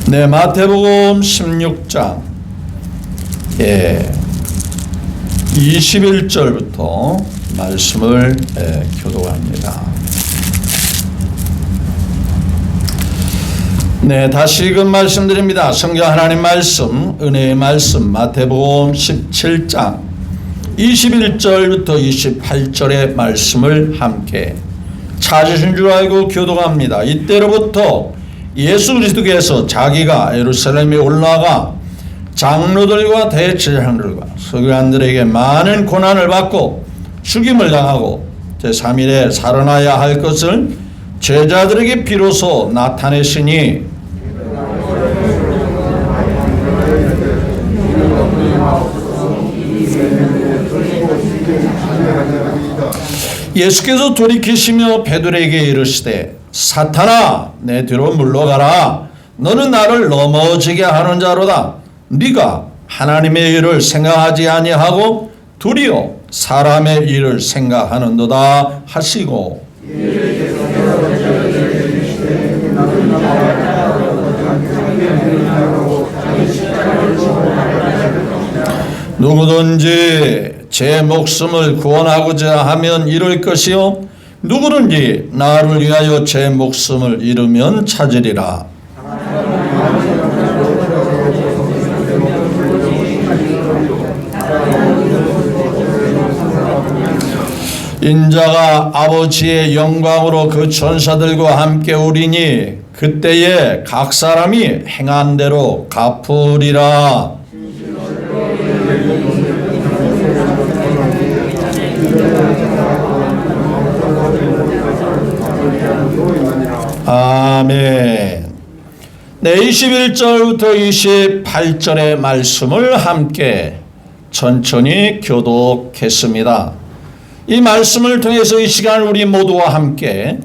네, 마태복음 16장 21절부터 말씀을 교독합니다. 네, 다시금 말씀드립니다. 성경 하나님 말씀, 은혜의 말씀, 마태복음 17장 21절부터 28절의 말씀을 함께 찾으신 줄 알고 교독합니다. 이때로부터 예수 그리스도께서 자기가 예루살렘에 올라가 장로들과 대제사장들과 서기관들에게 많은 고난을 받고 죽임을 당하고 제3일에 살아나야 할 것을 제자들에게 비로소 나타내시니 예수께서 돌이키시며 베드로에게 이르시되 사탄아 내 뒤로 물러가라. 너는 나를 넘어지게 하는 자로다. 네가 하나님의 일을 생각하지 아니하고 도리어 사람의 일을 생각하는도다 하시고 누구든지 제 목숨을 구원하고자 하면 잃을 것이요 누구든지 나를 위하여 제 목숨을 잃으면 찾으리라. 인자가 아버지의 영광으로 그 천사들과 함께 오리니 그때에 각 사람이 행한 대로 갚으리라. 아멘. 네, 21절부터 28절의 말씀을 함께 천천히 교독했습니다. 이 말씀을 통해서 이 시간 우리 모두와 함께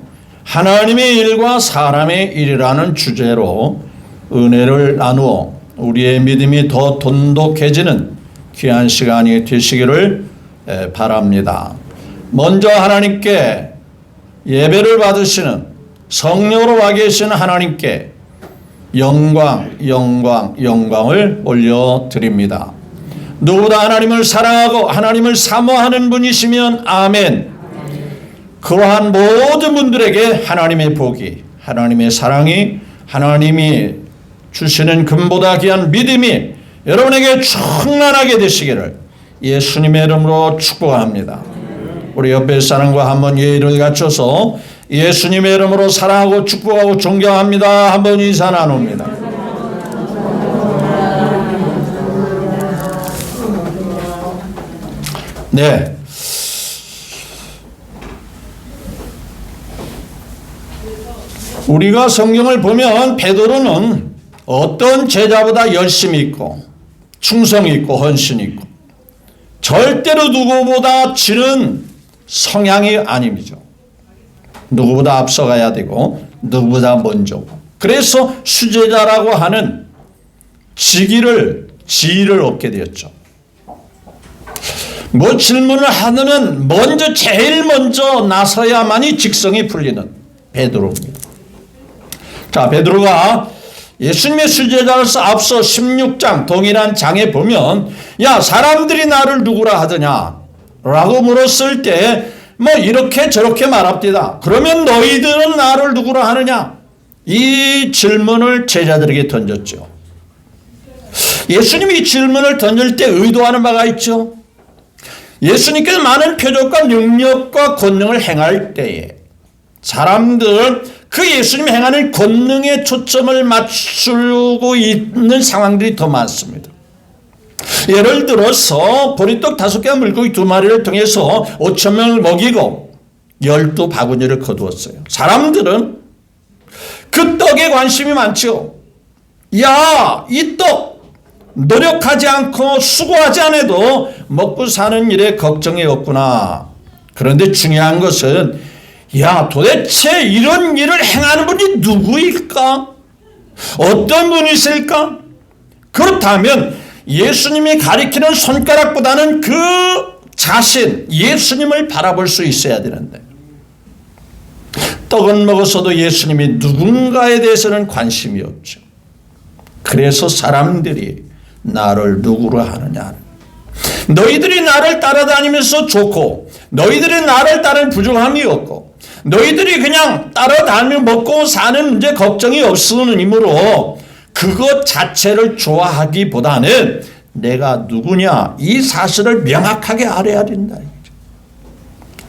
하나님의 일과 사람의 일이라는 주제로 은혜를 나누어 우리의 믿음이 더 돈독해지는 귀한 시간이 되시기를 바랍니다. 먼저 하나님께 예배를 받으시는 성령으로 와 계신 하나님께 영광을 올려드립니다. 누구보다 하나님을 사랑하고 하나님을 사모하는 분이시면 아멘. 그러한 모든 분들에게 하나님의 복이, 하나님의 사랑이, 하나님이 주시는 금보다 귀한 믿음이 여러분에게 충만하게 되시기를 예수님의 이름으로 축복합니다. 우리 옆에 사람과 한번 예의를 갖춰서 예수님의 이름으로 사랑하고 축복하고 존경합니다. 한번 인사 나눕니다. 네. 우리가 성경을 보면 베드로는 어떤 제자보다 열심이 있고 충성이 있고 헌신이 있고 절대로 누구보다 지는 성향이 아닙니다. 누구보다 앞서가야 되고 누구보다 먼저고 그래서 수제자라고 하는 지위를 얻게 되었죠. 뭐 질문을 하면 제일 먼저 나서야만이 직성이 풀리는 베드로입니다. 자, 베드로가 예수님의 수제자로서 앞서 16장 동일한 장에 보면 야 사람들이 나를 누구라 하더냐 라고 물었을 때 뭐 이렇게 저렇게 말합니다. 그러면 너희들은 나를 누구라 하느냐? 이 질문을 제자들에게 던졌죠. 예수님이 이 질문을 던질 때 의도하는 바가 있죠. 예수님께서 많은 표적과 능력과 권능을 행할 때에 사람들은 그 예수님이 행하는 권능에 초점을 맞추고 있는 상황들이 더 많습니다. 예를 들어서 보리떡 5개와 물고기 2마리를 통해서 5,000명을 먹이고 12바구니를 거두었어요. 사람들은 그 떡에 관심이 많죠. 야, 이 떡 노력하지 않고 수고하지 않아도 먹고 사는 일에 걱정이 없구나. 그런데 중요한 것은 야, 도대체 이런 일을 행하는 분이 누구일까? 어떤 분이 있을까? 그렇다면 예수님이 가리키는 손가락보다는 그 자신, 예수님을 바라볼 수 있어야 되는데 떡은 먹었어도 예수님이 누군가에 대해서는 관심이 없죠. 그래서 사람들이 나를 누구로 하느냐. 너희들이 나를 따라다니면서 좋고, 너희들이 나를 따르는 부족함이 없고, 너희들이 그냥 따라다니며 먹고 사는 문제 걱정이 없으는 이므로 그것 자체를 좋아하기보다는 내가 누구냐 이 사실을 명확하게 알아야 된다.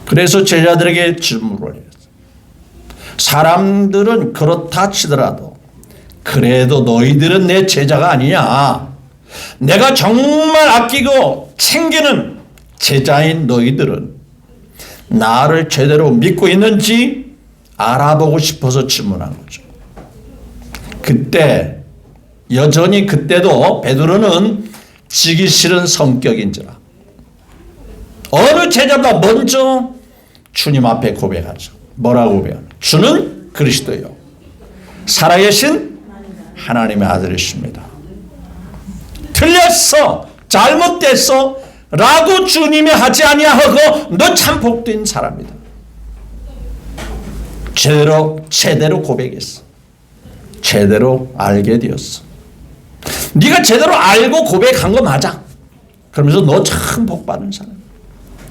그래서 제자들에게 질문을 했어요. 사람들은 그렇다 치더라도 그래도 너희들은 내 제자가 아니냐. 내가 정말 아끼고 챙기는 제자인 너희들은 나를 제대로 믿고 있는지 알아보고 싶어서 질문한 거죠. 그때 여전히 그때도 베드로는 지기 싫은 성격인지라 어느 제자보다 먼저 주님 앞에 고백하죠. 뭐라고 고백하냐. 주는 그리스도요 살아계신 하나님의 아들이십니다. 틀렸어, 잘못됐어 라고 주님이 하지 아니하고 너 참 복된 사람이다. 제대로 고백했어. 제대로 알게 되었어. 네가 제대로 알고 고백한 거 맞아. 그러면서 너 참 복받은 사람.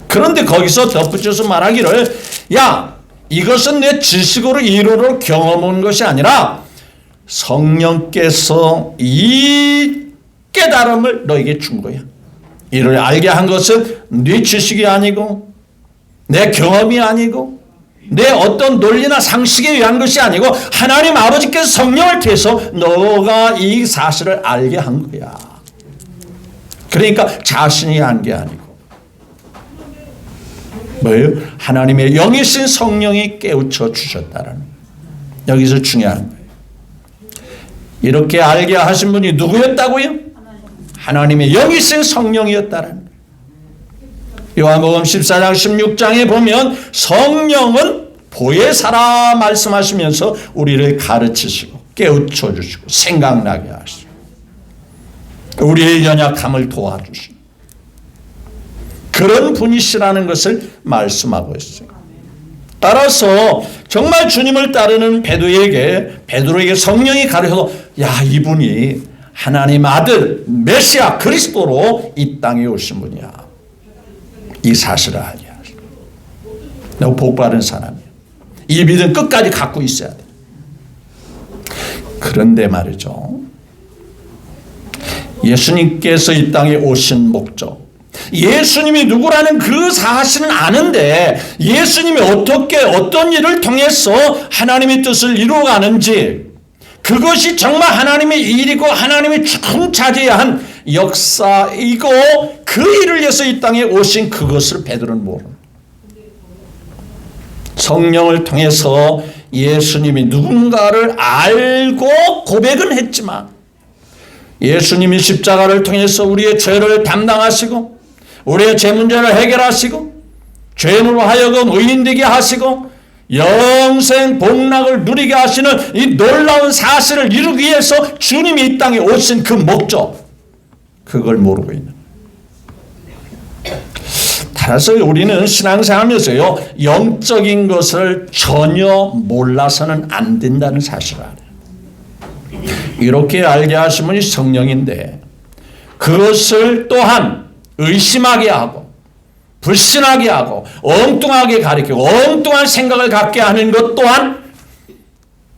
그런데 거기서 덧붙여서 말하기를 야 이것은 내 지식으로 이론으로 경험한 것이 아니라 성령께서 이 깨달음을 너에게 준 거야. 이를 알게 한 것은 네 지식이 아니고 내 경험이 아니고 내 어떤 논리나 상식에 의한 것이 아니고 하나님 아버지께서 성령을 통해서 너가 이 사실을 알게 한 거야. 그러니까 자신이 한 게 아니고 뭐예요? 하나님의 영이신 성령이 깨우쳐 주셨다라는 거예요. 여기서 중요한 거예요. 이렇게 알게 하신 분이 누구였다고요? 하나님의 영이신 성령이었다라는 거예요. 요한복음 14장 16장에 보면 성령은 보혜사라 말씀하시면서 우리를 가르치시고 깨우쳐 주시고 생각나게 하시고 우리의 연약함을 도와주시고 그런 분이시라는 것을 말씀하고 있어요. 따라서 정말 주님을 따르는 베드로에게 성령이 가르쳐서 야 이분이 하나님 아들 메시아 그리스도로 이 땅에 오신 분이야. 이 사실을 알게 하시고 너 복받은 사람이야. 이 믿음 끝까지 갖고 있어야 돼. 그런데 말이죠. 예수님께서 이 땅에 오신 목적 예수님이 누구라는 그 사실은 아는데 예수님이 어떻게 어떤 일을 통해서 하나님의 뜻을 이루어가는지 그것이 정말 하나님의 일이고 하나님이 총차지해야 한 역사이고 그 일을 위해서 이 땅에 오신 그것을 베드로는 모릅니다. 성령을 통해서 예수님이 누군가를 알고 고백은 했지만 예수님이 십자가를 통해서 우리의 죄를 담당하시고 우리의 죄 문제를 해결하시고 죄인으로 하여금 의인되게 하시고 영생 복락을 누리게 하시는 이 놀라운 사실을 이루기 위해서 주님이 이 땅에 오신 그 목적 그걸 모르고 있는 따라서 우리는 신앙생활하면서요 영적인 것을 전혀 몰라서는 안 된다는 사실을 알아요. 이렇게 알게 하신 분이 성령인데 그것을 또한 의심하게 하고 불신하게 하고 엉뚱하게 가리키고 엉뚱한 생각을 갖게 하는 것 또한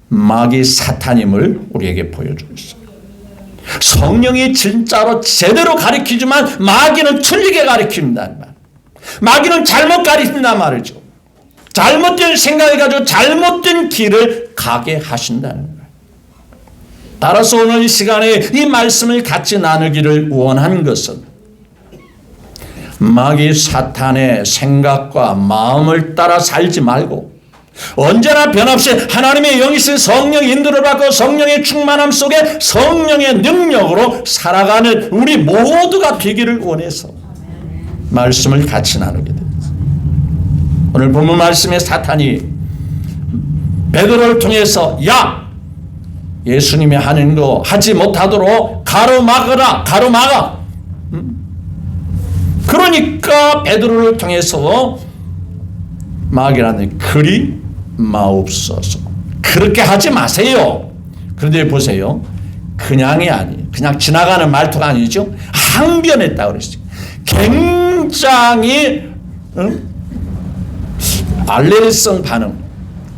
마귀 사탄임을 우리에게 보여주고 있어요. 성령이 진짜로 제대로 가리키지만 마귀는 틀리게 가리킨단 말. 마귀는 잘못 가리킨단 말이죠. 잘못된 생각을 가지고 잘못된 길을 가게 하신다는 거예요. 따라서 오늘 이 시간에 이 말씀을 같이 나누기를 원한 것은 마귀 사탄의 생각과 마음을 따라 살지 말고 언제나 변함없이 하나님의 영이신 성령 인도를 받고 성령의 충만함 속에 성령의 능력으로 살아가는 우리 모두가 되기를 원해서 말씀을 같이 나누게 됩니다. 오늘 본문 말씀에 사탄이 베드로를 통해서 야 예수님이 하는 거 하지 못하도록 가로막아라 가로막아. 그러니까 베드로를 통해서 마귀라는 그리 마옵소서 그렇게 하지 마세요. 그런데 보세요. 그냥이 아니에요. 그냥 지나가는 말투가 아니죠. 항변했다고 그랬어요. 굉장히 알레르기성 반응,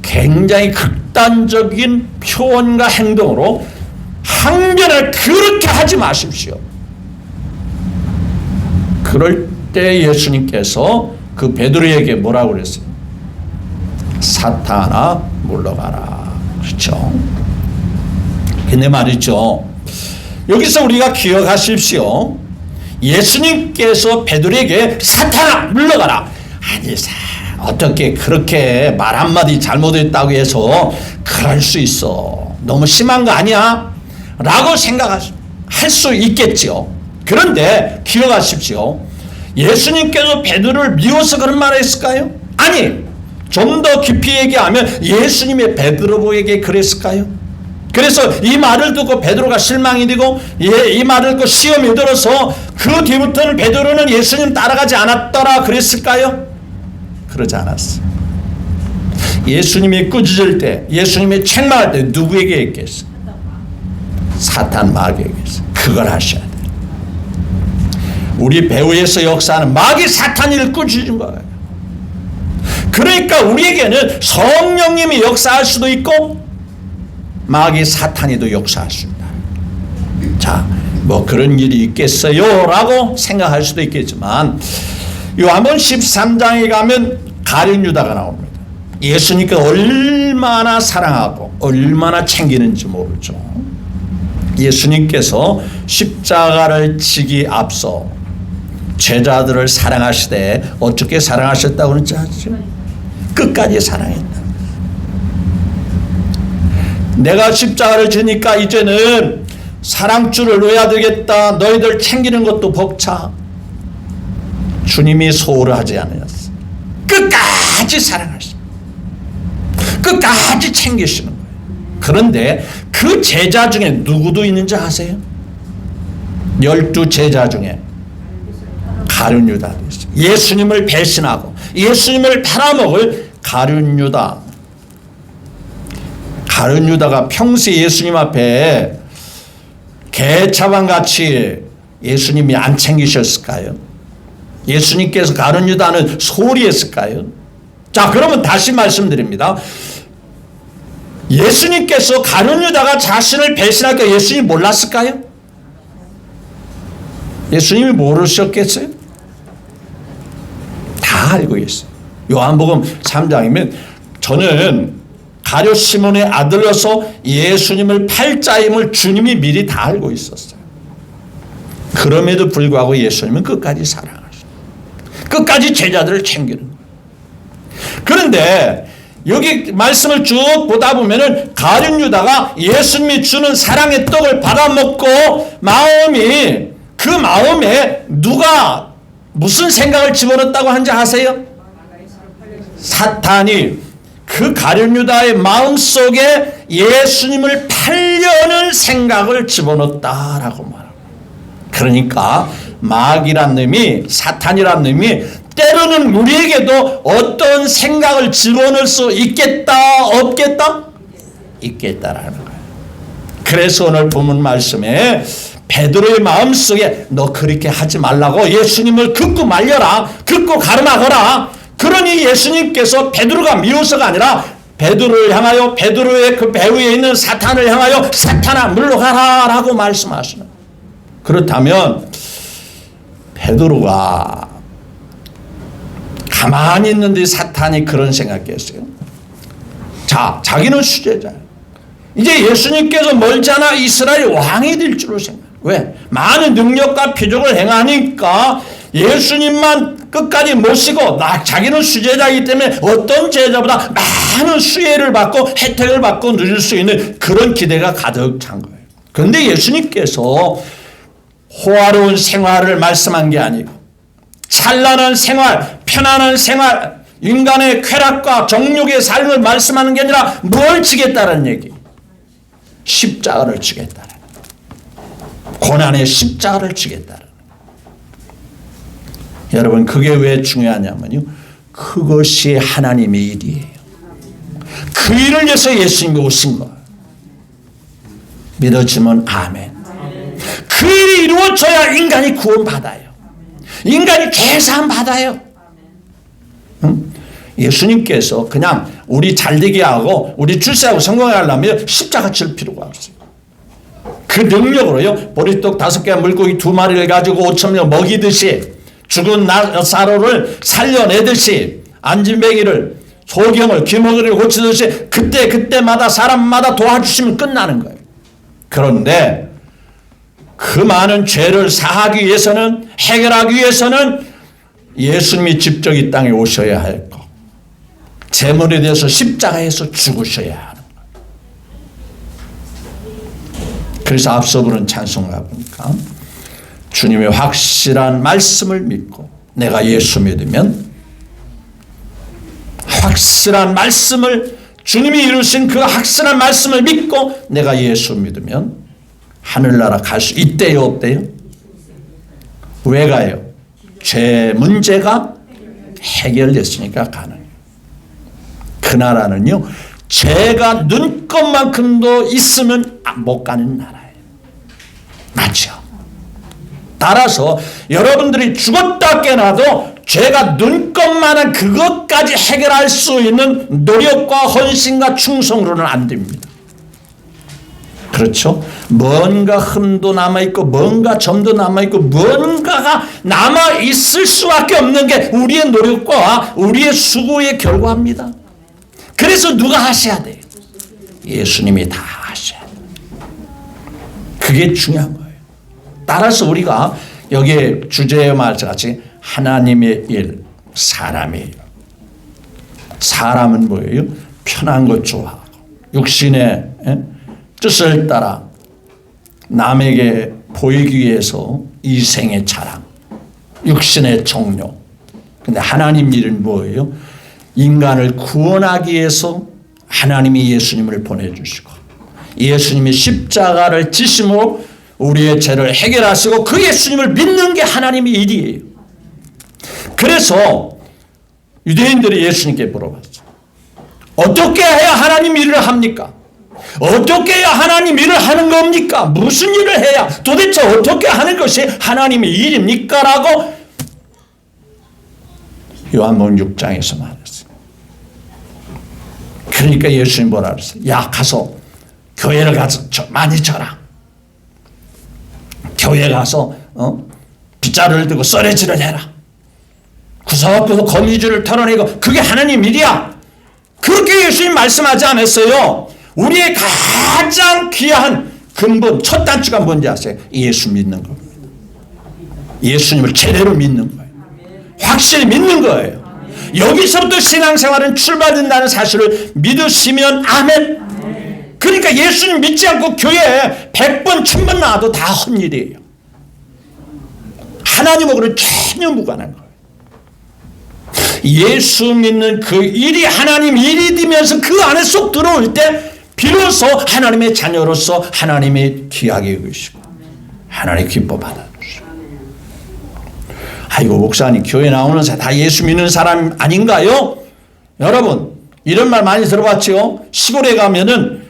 굉장히 극단적인 표현과 행동으로 항변을 그렇게 하지 마십시오. 그럴 때 예수님께서 그 베드로에게 뭐라고 그랬어요? 사탄아 물러가라. 그렇죠? 근데 말이죠, 여기서 우리가 기억하십시오. 예수님께서 베드로에게 사탄아 물러가라. 아니, 어떻게 그렇게 말 한마디 잘못했다고 해서 그럴 수 있어, 너무 심한 거 아니야? 라고 생각할 수 있겠죠. 그런데 기억하십시오. 예수님께서 베드로를 미워서 그런 말을 했을까요? 아니, 좀 더 깊이 얘기하면 예수님이 베드로에게 그랬을까요? 그래서 이 말을 듣고 베드로가 실망이 되고 이 말을 듣고 시험이 들어서 그 뒤부터는 베드로는 예수님 따라가지 않았더라 그랬을까요? 그러지 않았어요. 예수님이 꾸짖을 때, 예수님이 책망할 때 누구에게 했겠어요? 사탄 마귀에게 했어요. 그걸 하셔야 돼요. 우리 배후에서 역사하는 마귀 사탄이를 꾸짖은 거예요. 그러니까 우리에게는 성령님이 역사할 수도 있고 마귀 사탄이도 역사할 수 있다. 자, 뭐 그런 일이 있겠어요? 라고 생각할 수도 있겠지만 요한복음 13장에 가면 가룟 유다가 나옵니다. 예수님께서 얼마나 사랑하고 얼마나 챙기는지 모르죠. 예수님께서 십자가를 지기 앞서 제자들을 사랑하시되 어떻게 사랑하셨다고 그러는지 아시죠? 끝까지 사랑했다. 내가 십자가를 지니까 이제는 사랑줄을 놓아야 되겠다. 너희들 챙기는 것도 벅차. 주님이 소홀을 하지 않으셨어. 끝까지 사랑하시고 끝까지 챙기시는 거예요. 그런데 그 제자 중에 누구도 있는지 아세요? 12제자 중에 가룟 유다도 있어요. 예수님을 배신하고 예수님을 팔아먹을 가룟 유다. 가룟 유다가 평소에 예수님 앞에 개차반같이 예수님이 안 챙기셨을까요? 예수님께서 가룟 유다는 소홀히 했을까요? 자, 그러면 다시 말씀드립니다. 예수님께서 가룟 유다가 자신을 배신할까 예수님이 몰랐을까요? 예수님이 모르셨겠어요? 다 알고 계세요. 요한복음 3장이면 저는 가룟 시몬의 아들로서 예수님을 팔자임을 주님이 미리 다 알고 있었어요. 그럼에도 불구하고 예수님은 끝까지 사랑하셨어요. 끝까지 제자들을 챙기는 거예요. 그런데 여기 말씀을 쭉 보다 보면은 가룟 유다가 예수님이 주는 사랑의 떡을 받아먹고 그 마음에 누가 무슨 생각을 집어넣었다고 한지 아세요? 사탄이 그 가룟 유다의 마음속에 예수님을 팔려는 생각을 집어넣었다라고 말합니다. 그러니까 마귀란 놈이, 사탄이란 놈이 때로는 우리에게도 어떤 생각을 집어넣을 수 있겠다, 없겠다? 있겠다라는 거예요. 그래서 오늘 본문 말씀에 베드로의 마음속에 너 그렇게 하지 말라고 예수님을 긋고 말려라, 긋고 가름하거라. 그러니 예수님께서 베드로가 미워서가 아니라 베드로를 향하여, 베드로의 그 배후에 있는 사탄을 향하여 사탄아 물러가라 라고 말씀하시는. 그렇다면 베드로가 가만히 있는데 사탄이 그런 생각했어요. 자, 자기는 수제자예요. 이제 예수님께서 멀지 않아 이스라엘 왕이 될 줄로 생각해요. 왜? 많은 능력과 표적을 행하니까 예수님만 끝까지 모시고 자기는 수제자이기 때문에 어떤 제자보다 많은 수혜를 받고 혜택을 받고 누릴 수 있는 그런 기대가 가득 찬 거예요. 그런데 예수님께서 호화로운 생활을 말씀한 게 아니고 찬란한 생활, 편안한 생활, 인간의 쾌락과 정욕의 삶을 말씀하는 게 아니라 뭘 지겠다는 얘기? 십자가를 지겠다는, 고난의 십자가를 지겠다는. 여러분, 그게 왜 중요하냐면요, 그것이 하나님의 일이에요. 그 일을 위해서 예수님이 오신 거예요. 믿어지면 아멘. 그 일이 이루어져야 인간이 구원받아요. 인간이 계산받아요. 응? 예수님께서 그냥 우리 잘되게 하고 우리 출세하고 성공하게 하려면 십자가 칠 필요가 없어요. 그 능력으로요, 보리떡 5개 물고기 2마리를 가지고 5,000명 먹이듯이, 죽은 나사로를 살려내듯이, 안진뱅이를, 소경을, 귀머거리를 고치듯이 그때마다 사람마다 도와주시면 끝나는 거예요. 그런데 그 많은 죄를 사하기 위해서는, 해결하기 위해서는 예수님이 직접 이 땅에 오셔야 할 것, 제물에 대해서 십자가에서 죽으셔야 하는 것. 그래서 앞서 부른 찬송가 보니까 주님의 확실한 말씀을 믿고 내가 예수 믿으면, 확실한 말씀을, 주님이 이루신 그 확실한 말씀을 믿고 내가 예수 믿으면 하늘나라 갈 수 있대요, 없대요? 왜 가요? 죄 문제가 해결됐으니까 가는. 그 나라는요, 죄가 눈꼽만큼도 있으면 못 가는 나라예요. 맞죠? 따라서 여러분들이 죽었다 깨어나도 죄가 눈꼽만한 그것까지 해결할 수 있는 노력과 헌신과 충성으로는 안 됩니다. 그렇죠? 뭔가 흠도 남아있고 뭔가 점도 남아있고 뭔가가 남아있을 수밖에 없는 게 우리의 노력과 우리의 수고의 결과입니다. 그래서 누가 하셔야 돼요? 예수님이 다 하셔야 돼요. 그게 중요한 거예요. 따라서 우리가 여기에 주제의 말같이 하나님의 일, 사람의 일. 사람은 뭐예요? 편한 것 좋아하고 육신의 뜻을 따라 남에게 보이기 위해서 이생의 자랑, 육신의 정욕. 근데 하나님 일은 뭐예요? 인간을 구원하기 위해서 하나님이 예수님을 보내주시고 예수님이 십자가를 지심으로 우리의 죄를 해결하시고 그 예수님을 믿는 게 하나님의 일이에요. 그래서 유대인들이 예수님께 물어봤어요. 어떻게 해야 하나님 일을 합니까? 어떻게 해야 하나님 일을 하는 겁니까? 무슨 일을 해야 도대체 어떻게 하는 것이 하나님의 일입니까? 라고 요한복음 6장에서 말했어요. 그러니까 예수님 뭐라 그랬어요? 야, 가서 교회를 가서 많이 져라. 교회 가서 빗자루를 들고 썰애질을 해라. 구석구석 거미줄을 털어내고 그게 하나님 일이야. 그렇게 예수님 말씀하지 않았어요. 우리의 가장 귀한 근본 첫 단추가 뭔지 아세요? 예수 믿는 겁니다. 예수님을 제대로 믿는 거예요. 확실히 믿는 거예요. 여기서부터 신앙생활은 출발된다는 사실을 믿으시면 아멘. 그러니까 예수님 믿지 않고 교회에 100번 1000번 나와도 다 헛일이에요. 하나님하고는 전혀 무관한 거예요. 예수 믿는 그 일이 하나님 일이 되면서 그 안에 쏙 들어올 때 비로소 하나님의 자녀로서 하나님의 귀하게 여기시고 하나님의 기뻐 받아주시고. 아이고 목사님 교회 나오는 사람 다 예수 믿는 사람 아닌가요? 여러분 이런 말 많이 들어봤죠? 시골에 가면은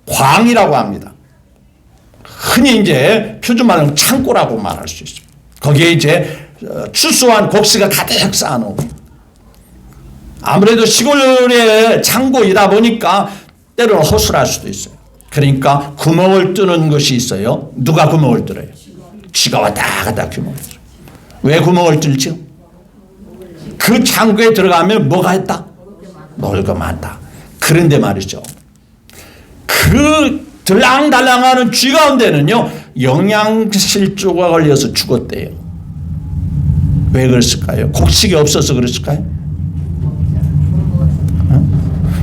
광이라고 합니다. 흔히 이제 표준말로 창고라고 말할 수 있습니다. 거기에 이제 추수한 곡식을 가득 쌓아놓고 아무래도 시골의 창고이다 보니까 때로는 허술할 수도 있어요. 그러니까 구멍을 뚫는 것이 있어요. 누가 구멍을 뚫어요? 쥐가 왔다 갔다 구멍을 뚫어요. 왜 구멍을 뚫죠? 그 창고에 들어가면 뭐가 했다? 먹을 거 많다. 그런데 말이죠. 그 들랑달랑하는 쥐 가운데는요 영양실조가 걸려서 죽었대요. 왜 그랬을까요? 곡식이 없어서 그랬을까요?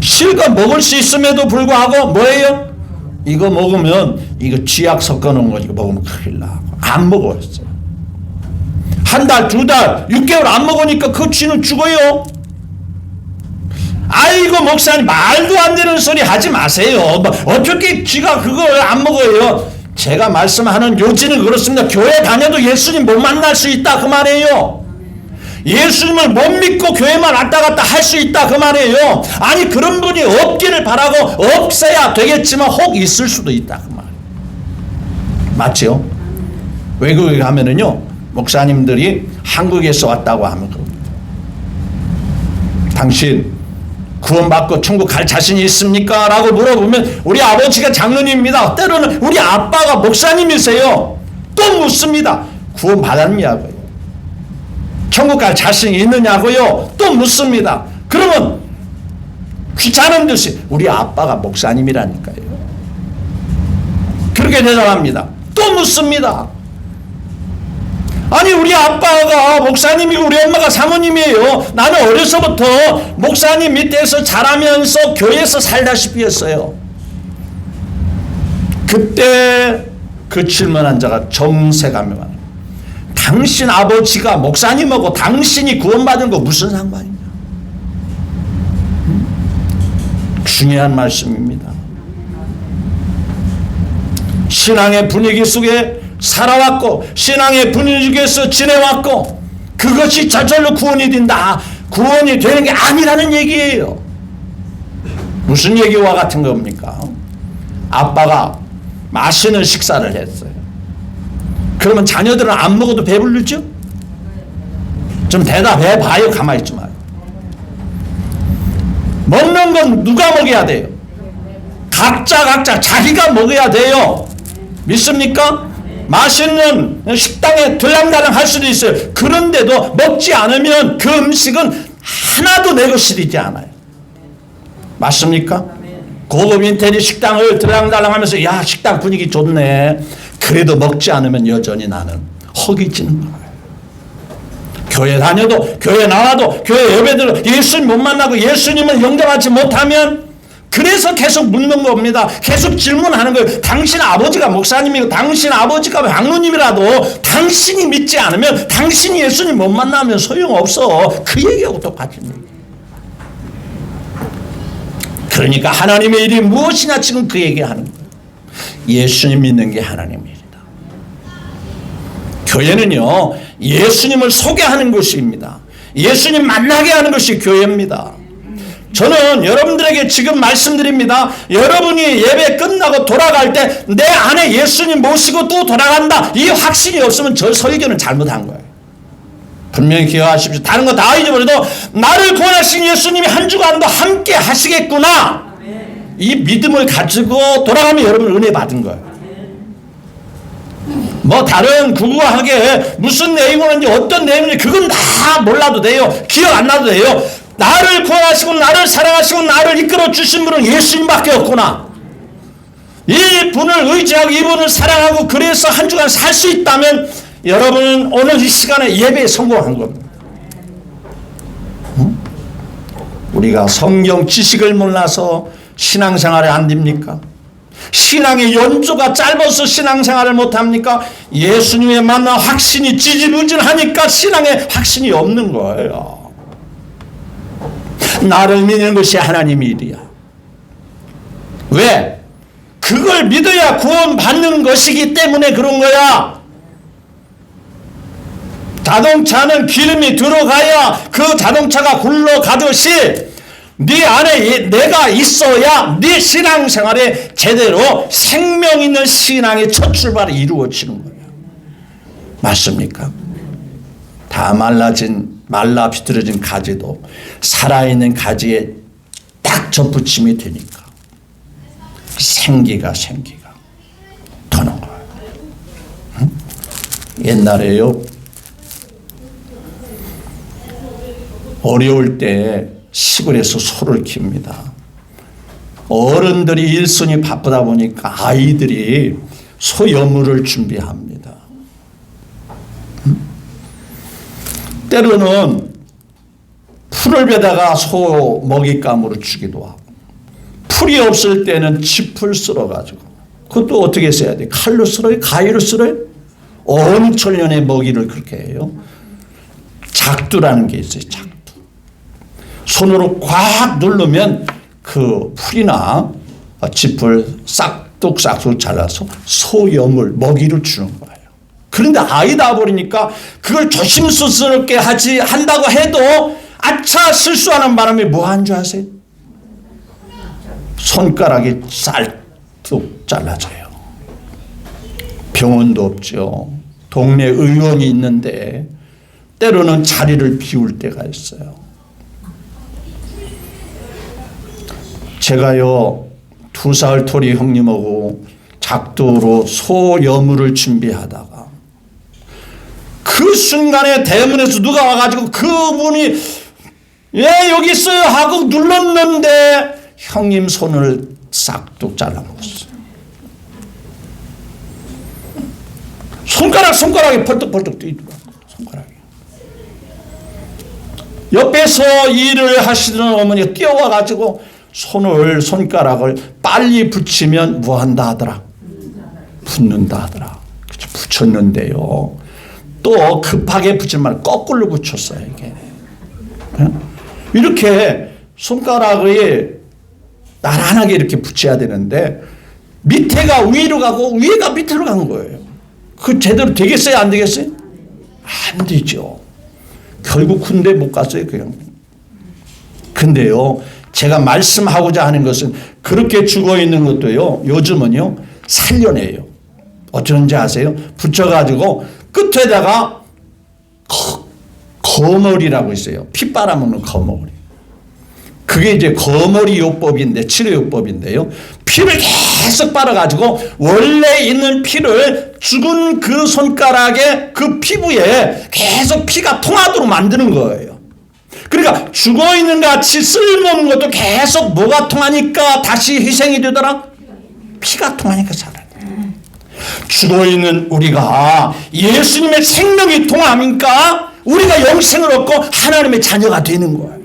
실컷 먹을 수 있음에도 불구하고 뭐예요? 이거 먹으면 이거 쥐약 섞어놓은 거 이거 먹으면 큰일 나고 안 먹었어요. 한 달, 두 달, 6개월 안 먹으니까 그 쥐는 죽어요. 아이고 목사님 말도 안 되는 소리 하지 마세요. 어떻게 쥐가 그걸 안 먹어요? 제가 말씀하는 요지는 그렇습니다. 교회 다녀도 예수님 못 만날 수 있다 그 말이에요. 예수님을 못 믿고 교회만 왔다 갔다 할 수 있다 그 말이에요. 아니 그런 분이 없기를 바라고 없어야 되겠지만 혹 있을 수도 있다 그 말이에요. 맞죠? 외국에 가면은요, 목사님들이 한국에서 왔다고 하면 당신 구원받고 천국 갈 자신이 있습니까? 라고 물어보면 우리 아버지가 장로님입니다. 때로는 우리 아빠가 목사님이세요. 또 묻습니다. 구원받았냐고요. 천국 갈 자신이 있느냐고요. 또 묻습니다. 그러면 귀찮은 듯이 우리 아빠가 목사님이라니까요. 그렇게 대답합니다. 또 묻습니다. 아니 우리 아빠가 목사님이고 우리 엄마가 사모님이에요. 나는 어려서부터 목사님 밑에서 자라면서 교회에서 살다시피 했어요. 그때 그 질문한 자가 정색하며 말합니다. 당신 아버지가 목사님하고 당신이 구원받은 거 무슨 상관이냐. 중요한 말씀입니다. 신앙의 분위기 속에 살아왔고 신앙의 분위기에서 지내왔고 그것이 저절로 구원이 된다. 구원이 되는 게 아니라는 얘기예요. 무슨 얘기와 같은 겁니까? 아빠가 맛있는 식사를 했어요. 그러면 자녀들은 안 먹어도 배부르죠? 좀 대답해 봐요. 가만히 있지 마요. 먹는 건 누가 먹어야 돼요? 각자 자기가 먹어야 돼요. 믿습니까? 맛있는 식당에 들랑달랑 할 수도 있어요. 그런데도 먹지 않으면 그 음식은 하나도 내 것이 되지 않아요. 맞습니까? 고급 인테리어 식당을 들랑달랑 하면서 야 식당 분위기 좋네. 그래도 먹지 않으면 여전히 나는 허기지는 거예요. 교회 다녀도 교회 나와도 교회 예배들도 예수님 못 만나고 예수님을 영접하지 못하면 그래서 계속 묻는 겁니다. 계속 질문하는 거예요. 당신 아버지가 목사님이고 당신 아버지가 장로님이라도 당신이 믿지 않으면 당신이 예수님 못 만나면 소용없어. 그 얘기하고 똑같은 얘기예요. 그러니까 하나님의 일이 무엇이냐 지금 그 얘기하는 거예요. 예수님 믿는 게 하나님의 일이다. 교회는요 예수님을 소개하는 곳입니다. 예수님 만나게 하는 것이 교회입니다. 저는 여러분들에게 지금 말씀드립니다. 여러분이 예배 끝나고 돌아갈 때 내 안에 예수님 모시고 또 돌아간다. 이 확신이 없으면 저 설교는 잘못한 거예요. 분명히 기억하십시오. 다른 거 다 잊어버려도 나를 구원하신 예수님이 한 주간도 함께 하시겠구나. 이 믿음을 가지고 돌아가면 여러분 은혜 받은 거예요. 뭐 다른 구구하게 무슨 내용이었는지 어떤 내용인지 그건 다 몰라도 돼요. 기억 안 나도 돼요. 나를 구원하시고 나를 사랑하시고 나를 이끌어 주신 분은 예수님밖에 없구나. 이 분을 의지하고 이분을 사랑하고 그래서 한 주간 살 수 있다면 여러분은 오늘 이 시간에 예배에 성공한 겁니다. 우리가 성경 지식을 몰라서 신앙생활에 안 됩니까? 신앙의 연조가 짧아서 신앙생활을 못합니까? 예수님의 만나 확신이 지지부진하니까 신앙에 확신이 없는 거예요. 나를 믿는 것이 하나님의 일이야. 왜? 그걸 믿어야 구원받는 것이기 때문에 그런 거야. 자동차는 기름이 들어가야 그 자동차가 굴러가듯이 네 안에 내가 있어야 네 신앙생활에 제대로 생명 있는 신앙의 첫 출발이 이루어지는 거예요. 맞습니까? 다 말라 비틀어진 가지도 살아있는 가지에 딱 접붙임이 되니까 생기가 도는 거예요. 응? 옛날에요 어려울 때 시골에서 소를 키웁니다. 어른들이 일손이 바쁘다 보니까 아이들이 소 여물을 준비합니다. 때로는 풀을 베다가 소 먹잇감으로 주기도 하고 풀이 없을 때는 짚을 쓸어가지고 그것도 어떻게 써야 돼? 칼로 쓸어요? 가위로 쓸어요? 어미철년의 먹이를 그렇게 해요. 작두라는 게 있어요. 작두. 손으로 꽉 누르면 그 풀이나 짚을 싹둑싹둑 잘라서 소염을 먹이를 주는 거예요. 그런데 아이다 버리니까 그걸 조심스럽게 한다고 해도 아차 실수하는 바람에 뭐 한 줄 아세요? 손가락이 쌀뚝 잘라져요. 병원도 없죠. 동네 의원이 있는데 때로는 자리를 비울 때가 있어요. 제가요 2살 토리 형님하고 작두로 소여물을 준비하다가 그 순간에 대문에서 누가 와가지고 그분이 예 여기 있어요 하고 눌렀는데 형님 손을 싹둑 잘라먹었어요. 손가락이 펄떡펄떡 뛰더라고요. 손가락이. 옆에서 일을 하시던 어머니가 뛰어와가지고 손가락을 빨리 붙이면 뭐 한다 하더라? 붙는다 하더라. 붙였는데요. 또 급하게 붙일 말 거꾸로 붙였어요. 이게. 이렇게 손가락이 나란하게 이렇게 붙여야 되는데 밑에가 위로 가고 위에가 밑으로 간 거예요. 그 제대로 되겠어요? 안 되겠어요? 안 되죠. 결국 군대 못 갔어요. 그냥. 근데요. 제가 말씀하고자 하는 것은 그렇게 죽어있는 것도요. 요즘은요. 살려내요. 어쩌는지 아세요? 붙여가지고 끝에다가 거머리라고 있어요. 피 빨아먹는 거머리. 그게 이제 거머리 요법인데 치료요법인데요. 피를 계속 빨아가지고 원래 있는 피를 죽은 그 손가락에 그 피부에 계속 피가 통하도록 만드는 거예요. 그러니까 죽어있는 같이 쓸모없는 것도 계속 뭐가 통하니까 다시 희생이 되더라? 피가 통하니까 살아요. 죽어있는 우리가 예수님의 생명이 통하니까 우리가 영생을 얻고 하나님의 자녀가 되는 거예요.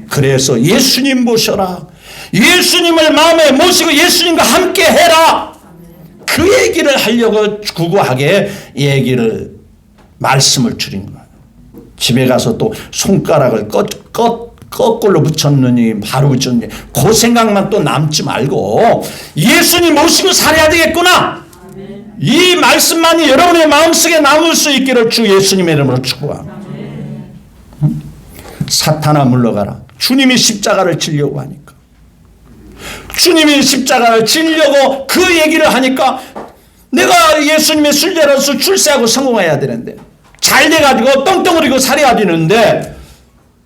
그래서 예수님 모셔라. 예수님을 마음에 모시고 예수님과 함께 해라. 그 얘기를 하려고 구구하게 말씀을 줄인 거예요. 집에 가서 또 손가락을 거꾸로 붙였느니 바로 붙였느니 그 생각만 또 남지 말고 예수님 모시고 살아야 되겠구나. 이 말씀만이 여러분의 마음속에 남을 수 있기를 주 예수님의 이름으로 축복합니다. 사탄아 물러가라. 주님이 십자가를 지려고 하니까. 주님이 십자가를 지려고 그 얘기를 하니까 내가 예수님의 순례로서 출세하고 성공해야 되는데 잘 돼가지고 똥덩어리고 살아야 되는데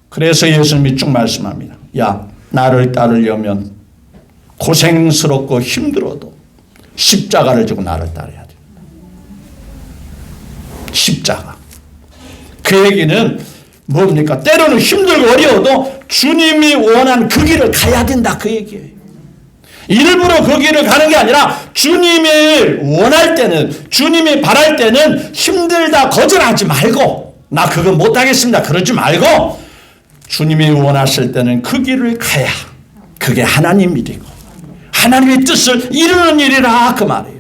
그래서 예수님이 쭉 말씀합니다. 야 나를 따르려면 고생스럽고 힘들어도 십자가를 지고 나를 따라야 된다. 십자가. 그 얘기는 뭡니까? 때로는 힘들고 어려워도 주님이 원한 그 길을 가야 된다 그 얘기예요. 일부러 그 길을 가는 게 아니라 주님이 원할 때는 주님이 바랄 때는 힘들다 거절하지 말고 나 그거 못하겠습니다 그러지 말고 주님이 원하실 때는 그 길을 가야 그게 하나님 일이고 하나님의 뜻을 이루는 일이라 그 말이에요.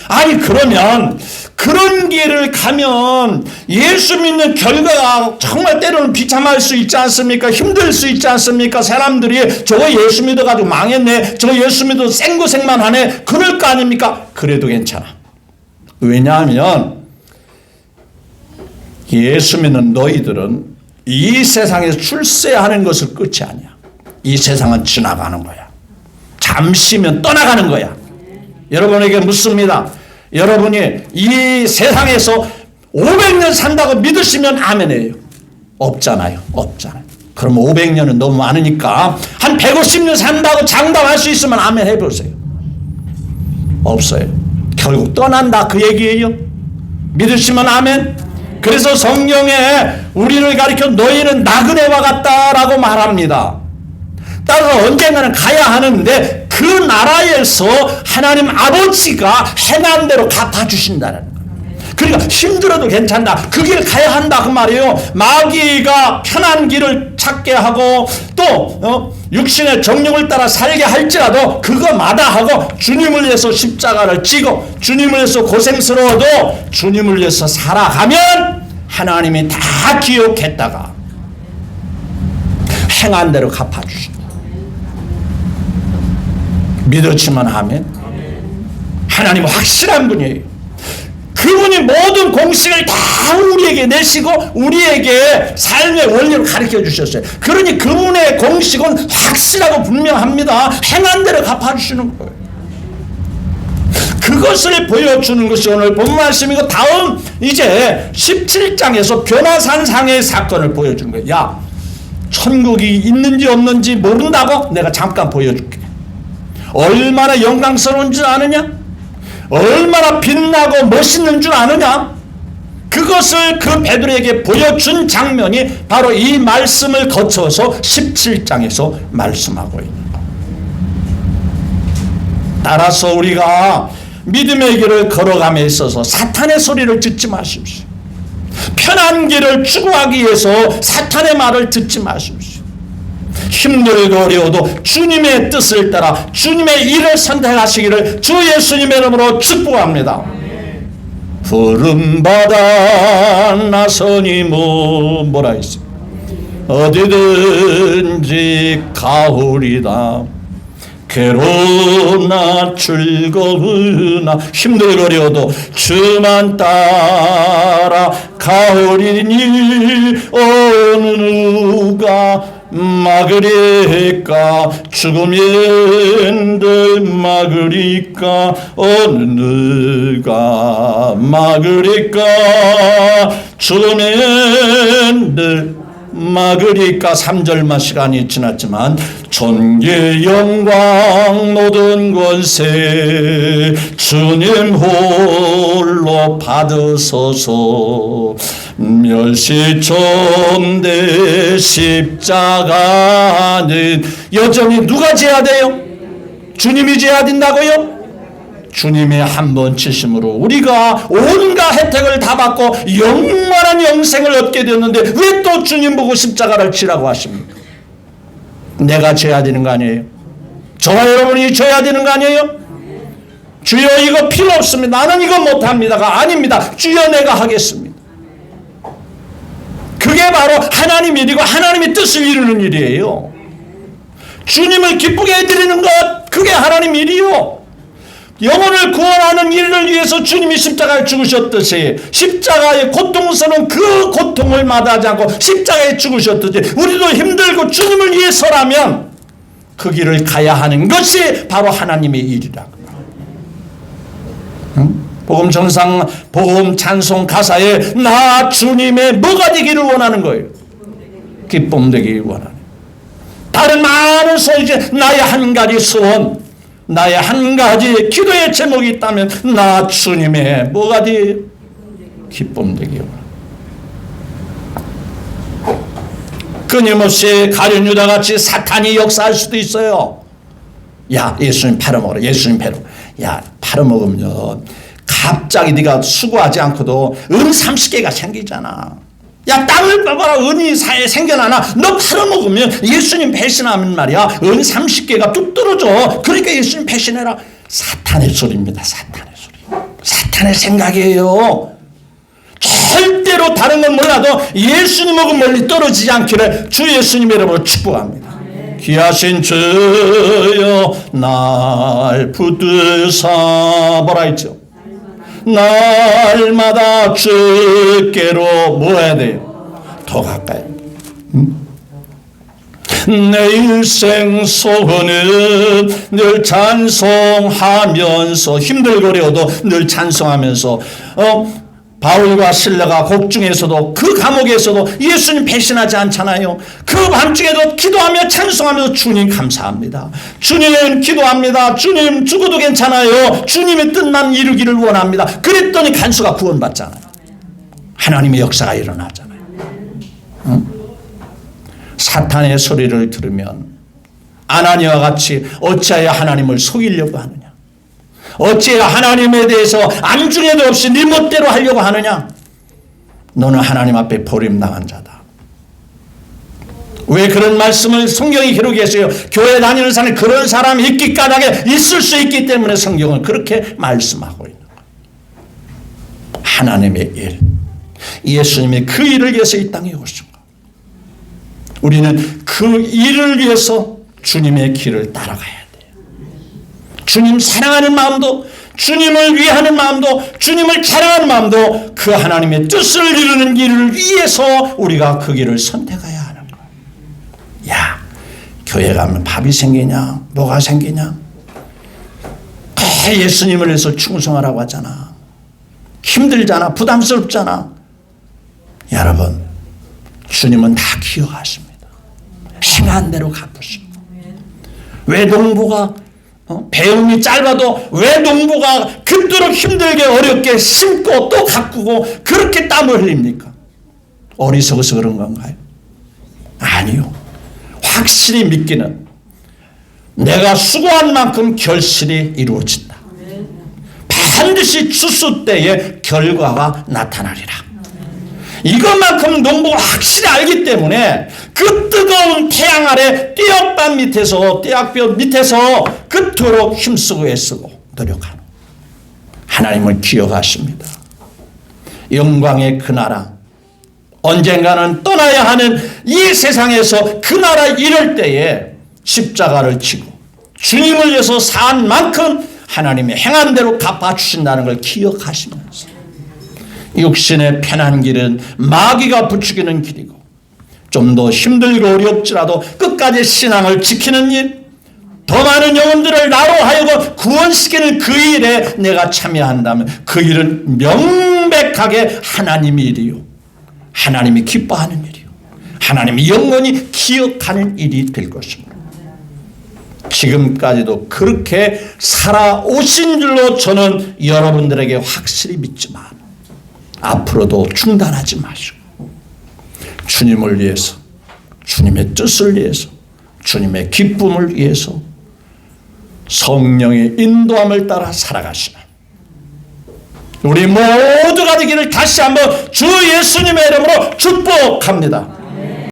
아니 그러면 그런 길을 가면 예수 믿는 결과가 정말 때로는 비참할 수 있지 않습니까? 힘들 수 있지 않습니까? 사람들이 저거 예수 믿어가지고 망했네. 저거 예수 믿어 생고생만 하네. 그럴 거 아닙니까? 그래도 괜찮아. 왜냐하면 예수 믿는 너희들은 이 세상에서 출세하는 것을 끝이 아니야. 이 세상은 지나가는 거야. 잠시면 떠나가는 거야. 여러분에게 묻습니다. 여러분이 이 세상에서 500년 산다고 믿으시면 아멘이에요. 없잖아요. 없잖아요. 그럼 500년은 너무 많으니까 한 150년 산다고 장담할 수 있으면 아멘 해보세요. 없어요. 결국 떠난다 그 얘기예요. 믿으시면 아멘. 그래서 성경에 우리를 가리켜 너희는 나그네와 같다라고 말합니다. 따라서 언젠가는 가야 하는데 그 나라에서 하나님 아버지가 행한 대로 갚아주신다는 거예요. 그러니까 힘들어도 괜찮다. 그 길 가야 한다 그 말이에요. 마귀가 편한 길을 찾게 하고 또 육신의 정욕을 따라 살게 할지라도 그거 마다하고 주님을 위해서 십자가를 지고 주님을 위해서 고생스러워도 주님을 위해서 살아가면 하나님이 다 기억했다가 행한 대로 갚아주신다. 믿었지만 하면 하나님은 확실한 분이에요. 그분이 모든 공식을 다 우리에게 내시고 우리에게 삶의 원리를 가르쳐 주셨어요. 그러니 그분의 공식은 확실하고 분명합니다. 행한 대로 갚아주시는 거예요. 그 그것을 보여주는 것이 오늘 본 말씀이고, 다음 이제 17장에서 변화산상의 사건을 보여주는 거예요. 야, 천국이 있는지 없는지 모른다고? 내가 잠깐 보여줄게. 얼마나 영광스러운 줄 아느냐? 얼마나 빛나고 멋있는 줄 아느냐? 그것을 그 베드로에게 보여준 장면이 바로 이 말씀을 거쳐서 17장에서 말씀하고 있는 것. 따라서 우리가 믿음의 길을 걸어감에 있어서 사탄의 소리를 듣지 마십시오. 편한 길을 추구하기 위해서 사탄의 말을 듣지 마십시오. 힘들고 어려워도 주님의 뜻을 따라 주님의 일을 선택하시기를 주 예수님의 이름으로 축복합니다. 푸른 바다 나서니 뭐라 했어요? 어디든지 가오리다. 괴로우나 즐거우나 힘들고 어려워도 주만 따라 가오리니 어느 누가 막으리까? 죽음인들 막으리까? 어느 누가 막으리까? 죽음인들 막으리까? 3절만 시간이 지났지만 존귀 영광 모든 권세 주님 홀로 받으소서. 멸시천대 십자가는 여전히 누가 져야 돼요? 주님이 져야 된다고요? 주님의 한 번 치심으로 우리가 온갖 혜택을 다 받고 영원한 영생을 얻게 되었는데 왜 또 주님 보고 십자가를 치라고 하십니까? 내가 져야 되는 거 아니에요? 저와 여러분이 져야 되는 거 아니에요? 주여 이거 필요 없습니다. 나는 이거 못합니다가 아닙니다. 주여 내가 하겠습니다. 그게 바로 하나님의 일이고 하나님의 뜻을 이루는 일이에요. 주님을 기쁘게 해드리는 것, 그게 하나님 일이요. 영혼을 구원하는 일을 위해서 주님이 십자가에 죽으셨듯이 십자가의 고통스러운 그 고통을 마다하지 않고 십자가에 죽으셨듯이 우리도 힘들고 주님을 위해서라면 그 길을 가야 하는 것이 바로 하나님의 일이라고. 복음 전상, 복음 찬송 가사에 나 주님의 뭐가 되기를 원하는 거예요? 기쁨 되기를 원하는. 다른 많은 소리 중에 나의 한 가지 소원, 나의 한 가지 기도의 제목이 있다면 나 주님의 뭐가 되기를 기쁨 되기를 원하는. 끊임없이 가룟 유다같이 사탄이 역사할 수도 있어요. 야, 예수님 팔아먹어라. 예수님 팔아먹어라. 야, 팔아먹으면 갑자기 네가 수고하지 않고도 은 30개가 생기잖아. 야, 땅을 봐봐라. 은이 생겨나나? 너 팔아먹으면 예수님 배신하면 말이야. 은 30개가 뚝 떨어져. 그러니까 예수님 배신해라. 사탄의 소리입니다. 사탄의 소리. 사탄의 생각이에요. 절대로 다른 건 몰라도 예수님하고 멀리 떨어지지 않기를 주 예수님의 이름으로 축복합니다. 귀하신 주여 날 붙드사 뭐라 했죠? 날마다 주께로 뭐 해야 돼요? 더 가까이. 내 일생 소원은 늘 찬송하면서 힘들고 어려워도 늘 찬송하면서 바울과 실라가 곡중에서도 그 감옥에서도 예수님 배신하지 않잖아요. 그 밤중에도 기도하며 찬송하면서 주님 감사합니다. 주님 기도합니다. 주님 죽어도 괜찮아요. 주님의 뜻만 이루기를 원합니다. 그랬더니 간수가 구원받잖아요. 하나님의 역사가 일어나잖아요. 응? 사탄의 소리를 들으면 아나니아와 같이 어찌하여 하나님을 속이려고 하느냐? 어찌해야 하나님에 대해서 안중에도 없이 네 멋대로 하려고 하느냐? 너는 하나님 앞에 버림당한 자다. 왜 그런 말씀을 성경이 기록했어요? 교회 다니는 사람이 그런 사람이 있기 까닭에 있을 수 있기 때문에 성경은 그렇게 말씀하고 있는 거예요. 하나님의 일, 예수님이 그 일을 위해서 이 땅에 오신 거. 우리는 그 일을 위해서 주님의 길을 따라가야 주님 사랑하는 마음도, 주님을 위하는 마음도, 주님을 자랑하는 마음도 그 하나님의 뜻을 이루는 길을 위해서 우리가 그 길을 선택해야 하는 거예요. 야, 교회 가면 밥이 생기냐? 뭐가 생기냐? 왜 예수님을 위해서 충성하라고 하잖아. 힘들잖아. 부담스럽잖아. 여러분, 주님은 다 기억하십니다. 행한 대로 갚으십니다. 왜 농부가 배움이 짧아도 왜 농부가 그토록 힘들게 어렵게 심고 또 가꾸고 그렇게 땀을 흘립니까? 어리석어서 그런 건가요? 아니요. 확실히 믿기는 내가 수고한 만큼 결실이 이루어진다. 반드시 추수 때에 결과가 나타나리라. 이것만큼 농부가 확실히 알기 때문에 그 뜨거운 태양 아래 띠약볕 밑에서 그토록 힘쓰고 애쓰고 노력하는 하나님을 기억하십니다. 영광의 그 나라, 언젠가는 떠나야 하는 이 세상에서 그 나라 이럴 때에 십자가를 지고 주님을 위해서 산 만큼 하나님의 행한 대로 갚아주신다는 걸 기억하시면서 육신의 편한 길은 마귀가 부추기는 길이고 좀 더 힘들고 어렵지라도 끝까지 신앙을 지키는 일, 더 많은 영혼들을 나로 하여금 구원시키는 그 일에 내가 참여한다면 그 일은 명백하게 하나님의 일이요, 하나님이 기뻐하는 일이요, 하나님이 영원히 기억하는 일이 될 것입니다. 지금까지도 그렇게 살아오신 줄로 저는 여러분들에게 확실히 믿지만 앞으로도 중단하지 마시고 주님을 위해서, 주님의 뜻을 위해서, 주님의 기쁨을 위해서 성령의 인도함을 따라 살아가시는 우리 모두가 되기를 다시 한번 주 예수님의 이름으로 축복합니다.